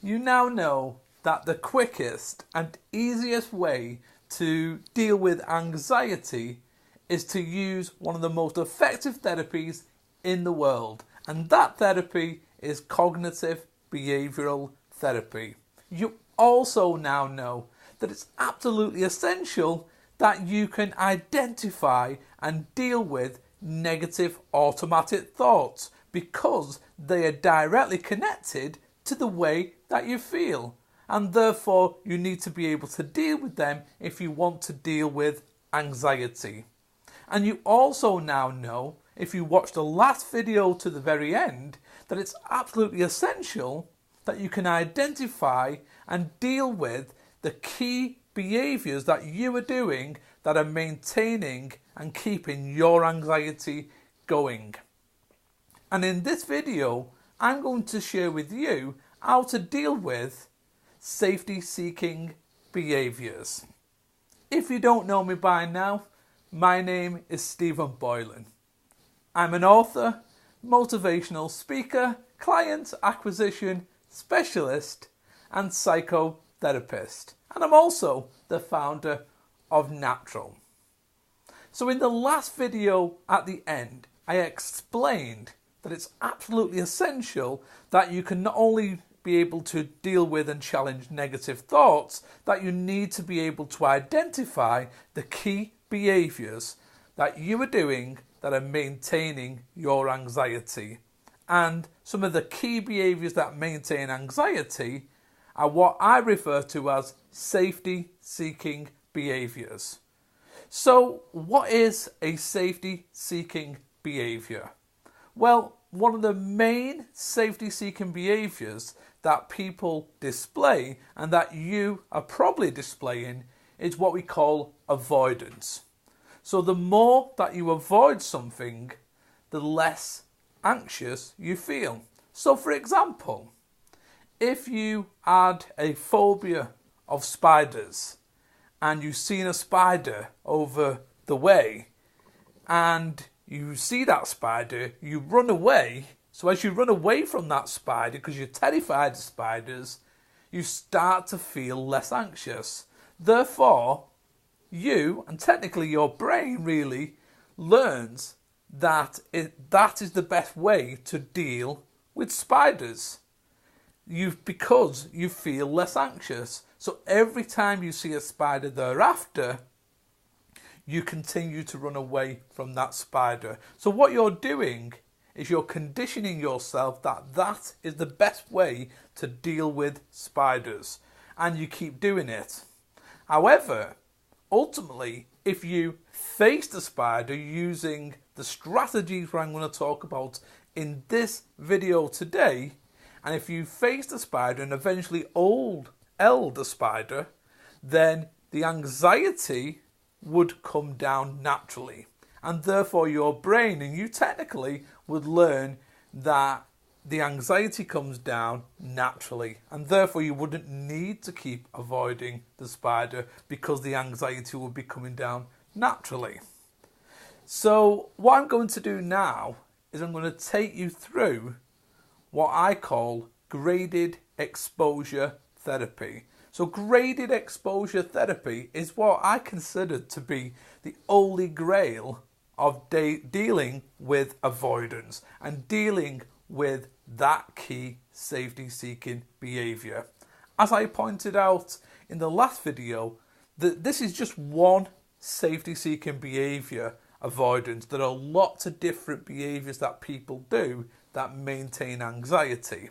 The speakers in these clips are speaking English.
You now know that the quickest and easiest way to deal with anxiety is to use one of the most effective therapies in the world, and that therapy is cognitive behavioural therapy. You also now know that it's absolutely essential that you can identify and deal with negative automatic thoughts because they are directly connected to the way that you feel, and therefore you need to be able to deal with them if you want to deal with anxiety. And you also now know, if you watch the last video to the very end, that it's absolutely essential that you can identify and deal with the key behaviours that you are doing that are maintaining and keeping your anxiety going. And in this video, I'm going to share with you how to deal with safety seeking behaviours. If you don't know me by now, my name is Stephen Boylan. I'm an author, motivational speaker, client acquisition specialist and psychotherapist. And I'm also the founder of Natural. So in the last video at the end, I explained that it's absolutely essential that you can not only be able to deal with and challenge negative thoughts, that you need to be able to identify the key behaviours that you are doing that are maintaining your anxiety. And some of the key behaviours that maintain anxiety are what I refer to as safety seeking behaviours. So what is a safety seeking behaviour? Well, one of the main safety seeking behaviours that people display and that you are probably displaying is what we call avoidance. So the more that you avoid something, the less anxious you feel. So for example, if you had a phobia of spiders and you've seen a spider over the way and you see that spider, you run away. So as you run away from that spider because you're terrified of spiders, you start to feel less anxious. Therefore, you, and technically your brain really, learns that that is the best way to deal with spiders. Because you feel less anxious. So every time you see a spider thereafter, you continue to run away from that spider. So what you're doing is you're conditioning yourself that that is the best way to deal with spiders. And you keep doing it. However, ultimately, if you face the spider using the strategies that I'm going to talk about in this video today, and if you face the spider and eventually eld the spider, then the anxiety would come down naturally. And therefore your brain and you technically would learn that the anxiety comes down naturally, and therefore you wouldn't need to keep avoiding the spider because the anxiety would be coming down naturally. So what I'm going to do now is I'm going to take you through what I call graded exposure therapy. So graded exposure therapy is what I consider to be the holy grail of dealing with avoidance and dealing with that key safety seeking behaviour. As I pointed out in the last video, this is just one safety seeking behaviour, avoidance. There are lots of different behaviours that people do that maintain anxiety.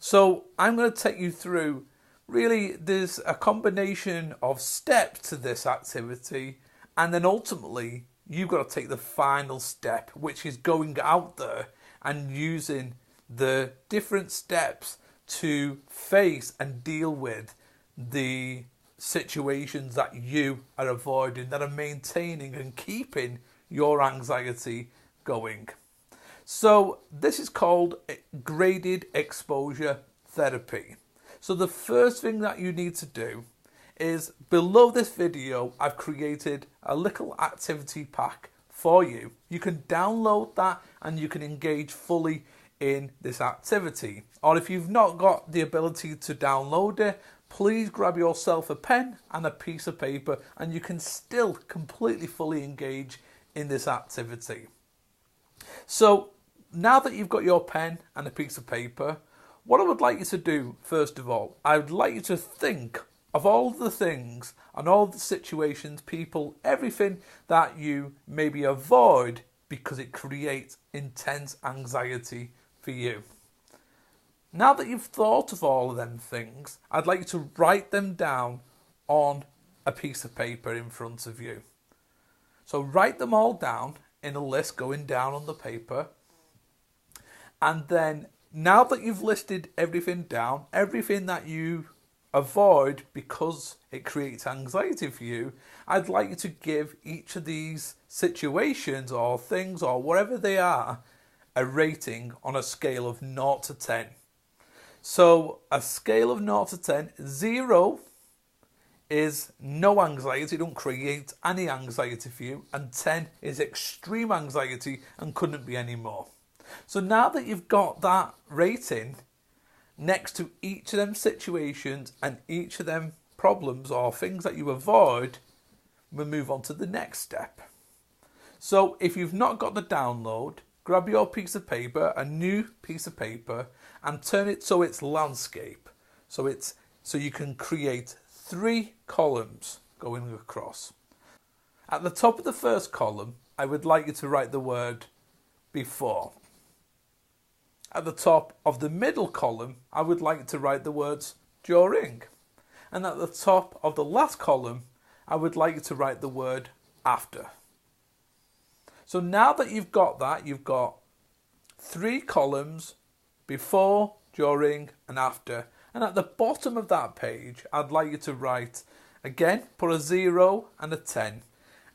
So I'm going to take you through, really there's a combination of steps to this activity, and then ultimately you've got to take the final step, which is going out there and using the different steps to face and deal with the situations that you are avoiding, that are maintaining and keeping your anxiety going. So this is called graded exposure therapy. So the first thing that you need to do is, below this video I've created a little activity pack for you. You can download that and you can engage fully in this activity. Or if you've not got the ability to download it, please grab yourself a pen and a piece of paper and you can still completely fully engage in this activity. So now that you've got your pen and a piece of paper, what I would like you to do, first of all, I would like you to think of all the things and all the situations, people, everything that you maybe avoid because it creates intense anxiety for you. Now that you've thought of all of them things, I'd like you to write them down on a piece of paper in front of you. So write them all down in a list going down on the paper. And then now that you've listed everything down, everything that you avoid because it creates anxiety for you, I'd like you to give each of these situations or things or whatever they are a rating on a scale of 0 to 10. So a scale of 0 to 10, 0 is no anxiety, don't create any anxiety for you, and 10 is extreme anxiety and couldn't be any more. So now that you've got that rating next to each of them situations and each of them problems or things that you avoid, we'll move on to the next step. So if you've not got the download, grab your piece of paper, a new piece of paper, and turn it so it's landscape. So you can create 3 columns going across. At the top of the first column, I would like you to write the word before. At the top of the middle column, I would like you to write the words during. And at the top of the last column, I would like you to write the word after. So now that you've got that, you've got 3 columns, before, during and after. And at the bottom of that page, I'd like you to write, again, put a 0 and a 10.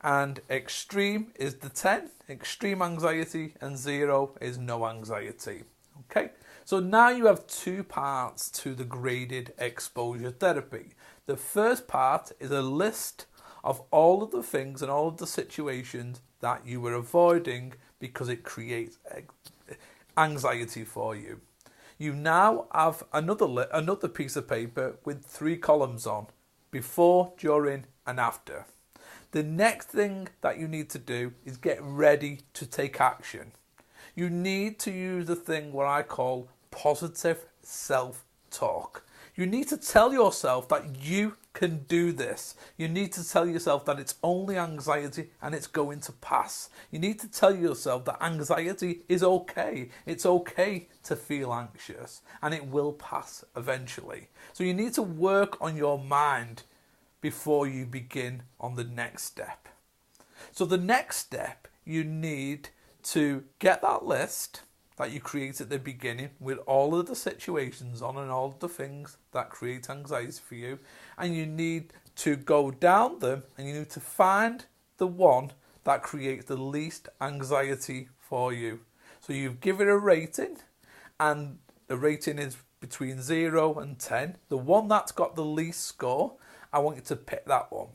And extreme is the 10, extreme anxiety, and 0 is no anxiety. Okay, so now you have 2 parts to the graded exposure therapy. The first part is a list of all of the things and all of the situations that you were avoiding because it creates anxiety for you. You now have another piece of paper with 3 columns on, before, during and after. The next thing that you need to do is get ready to take action. You need to use the thing what I call positive self-talk. You need to tell yourself that you can do this. You need to tell yourself that it's only anxiety and it's going to pass. You need to tell yourself that anxiety is okay. It's okay to feel anxious and it will pass eventually. So you need to work on your mind before you begin on the next step. So the next step, you need to get that list that you create at the beginning with all of the situations on and all of the things that create anxiety for you, and you need to go down them and you need to find the one that creates the least anxiety for you. So you've given a rating and the rating is between 0 and 10. The one that's got the least score, I want you to pick that one.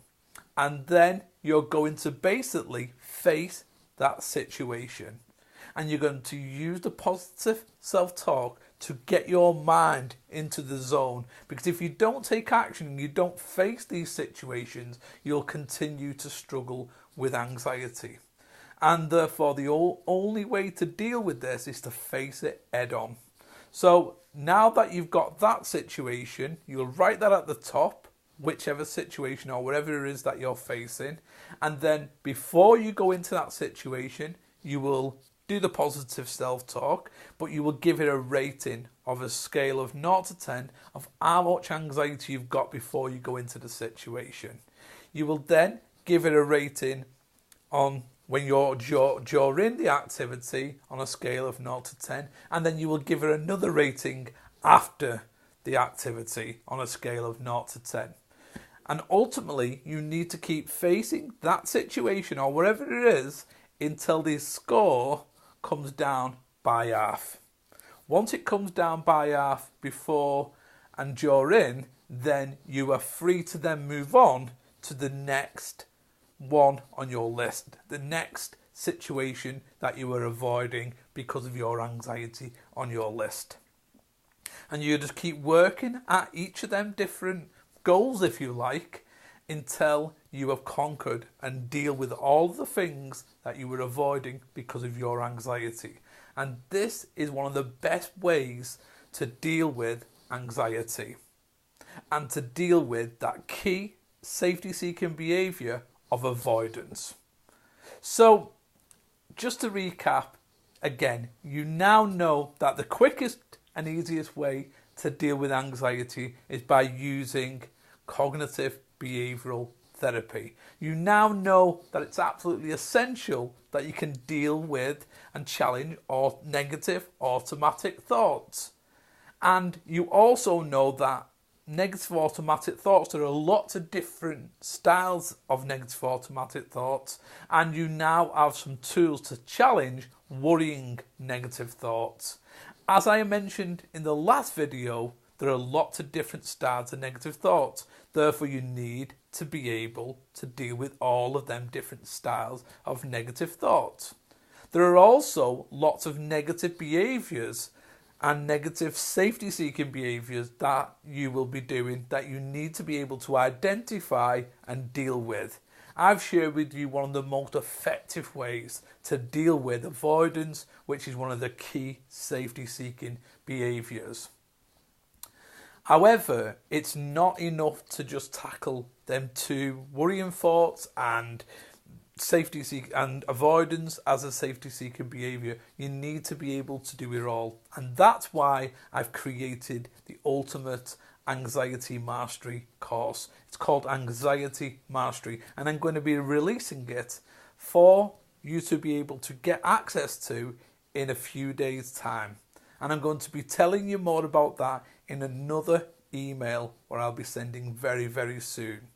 And then you're going to basically face that situation. And you're going to use the positive self-talk to get your mind into the zone. Because if you don't take action and you don't face these situations, you'll continue to struggle with anxiety. And therefore, the only way to deal with this is to face it head on. So now that you've got that situation, you'll write that at the top, whichever situation or whatever it is that you're facing. And then before you go into that situation, you will do the positive self-talk, but you will give it a rating of a scale of 0 to 10 of how much anxiety you've got before you go into the situation. You will then give it a rating on when you're during the activity on a scale of 0 to 10, and then you will give it another rating after the activity on a scale of 0 to 10. And ultimately, you need to keep facing that situation or whatever it is until the score comes down by half. Once it comes down by half before and during, then you are free to then move on to the next one on your list, the next situation that you were avoiding because of your anxiety on your list. And you just keep working at each of them different goals, if you like, until you have conquered and deal with all the things that you were avoiding because of your anxiety. And this is one of the best ways to deal with anxiety and to deal with that key safety-seeking behaviour of avoidance. So, just to recap, again, you now know that the quickest and easiest way to deal with anxiety is by using cognitive behavioural therapy. You now know that it's absolutely essential that you can deal with and challenge or negative automatic thoughts. And you also know that negative automatic thoughts, there are lots of different styles of negative automatic thoughts, and you now have some tools to challenge worrying negative thoughts. As I mentioned in the last video, there are lots of different styles of negative thoughts. Therefore, you need to be able to deal with all of them different styles of negative thoughts. There are also lots of negative behaviours and negative safety-seeking behaviours that you will be doing that you need to be able to identify and deal with. I've shared with you one of the most effective ways to deal with avoidance, which is one of the key safety-seeking behaviours. However, it's not enough to just tackle them two worrying thoughts and and avoidance as a safety-seeking behaviour. You need to be able to do it all, and that's why I've created the Ultimate Anxiety Mastery course. It's called Anxiety Mastery, and I'm going to be releasing it for you to be able to get access to in a few days' time. And I'm going to be telling you more about that in another email where I'll be sending very, very soon.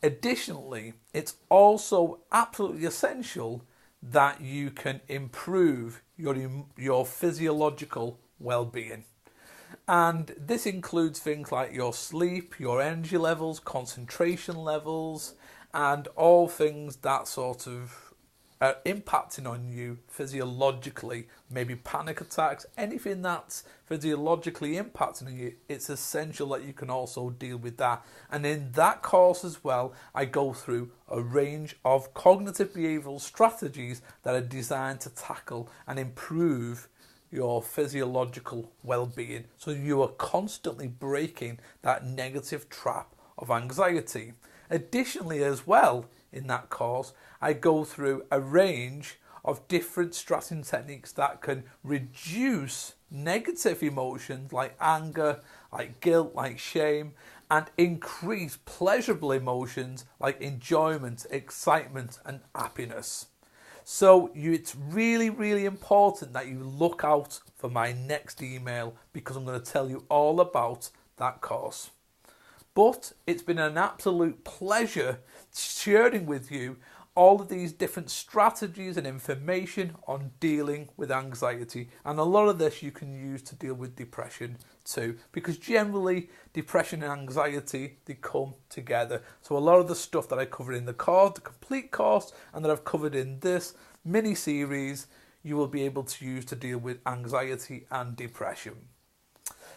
Additionally, it's also absolutely essential that you can improve your physiological well-being. And this includes things like your sleep, your energy levels, concentration levels, and all things that sort of are impacting on you physiologically, maybe panic attacks, anything that's physiologically impacting on you. It's essential that you can also deal with that. And in that course as well, I go through a range of cognitive behavioural strategies that are designed to tackle and improve your physiological well-being, so you are constantly breaking that negative trap of anxiety. Additionally as well, in that course, I go through a range of different stressing techniques that can reduce negative emotions like anger, like guilt, like shame, and increase pleasurable emotions like enjoyment, excitement, and happiness. So it's really, really important that you look out for my next email, because I'm going to tell you all about that course. But it's been an absolute pleasure sharing with you all of these different strategies and information on dealing with anxiety. And a lot of this you can use to deal with depression too, because generally depression and anxiety, they come together. So a lot of the stuff that I covered in the course, the complete course, and that I've covered in this mini series, you will be able to use to deal with anxiety and depression.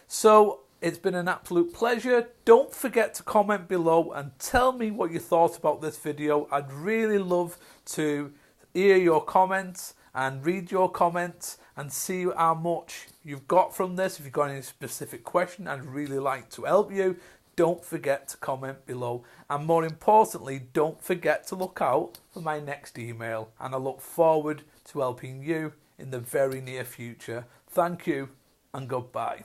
So it's been an absolute pleasure. Don't forget to comment below and tell me what you thought about this video. I'd really love to hear your comments and read your comments and see how much you've got from this. If you've got any specific question, I'd really like to help you. Don't forget to comment below. And more importantly, don't forget to look out for my next email. And I look forward to helping you in the very near future. Thank you and goodbye.